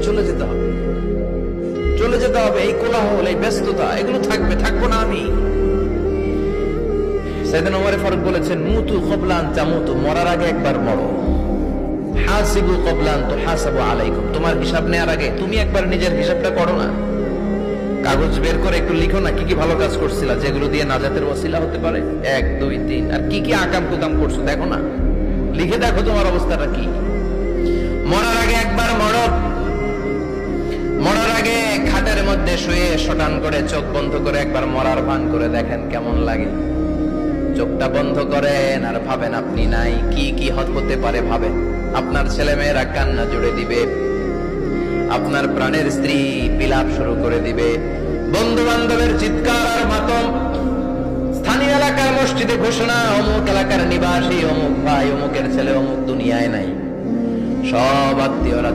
চলে যেতে হবে, চলে যেতে হবে। এই কোলাহল, এই ব্যস্ততা, এগুলো থাকবে, থাকবো না আমি। সাইয়েদনা ওমর ফারুক বলেছেন, মুতু ক্বাবলা আন তামুতু, মরার আগে একবার মরো। হাসিবু ক্বাবলা আন তুহাসাবু আলাইকুম, তোমার হিসাব নেওয়ার আগে তুমি একবার নিজের হিসাবটা করো না। কাগজ বের করে একটু লিখো না কি কি ভালো কাজ করছিলা, যেগুলো দিয়ে নাজাতের ওসিলা হতে পারে, 1 2 3, আর কি কি আকাম কুকাম করছো দেখো না, লিখে দেখো তোমার অবস্থাটা কি। মরার আগে একবার মরো। মরার আগে খাটের মধ্যে শুয়ে শটান করে চোখ বন্ধ করে একবার মরার ভান করে দেখেন কেমন লাগে। চোখটা বন্ধ করেন আর ভাবেন আপনি নাই, কি কি হতে পারে ভাবেন। আপনার ছেলে মেয়েরা কান্না জুড়ে দিবে, আপনার প্রাণের স্ত্রী বিলাপ শুরু করে দিবে, বন্ধু বান্ধবের চিৎকার আর মাতম, স্থানীয় এলাকার মসজিদে ঘোষণা, অমুক এলাকার নিবাসী, অমুক ভাই, অমুকের ছেলে অমুক দুনিয়ায় নাই। সব আত্মীয়রা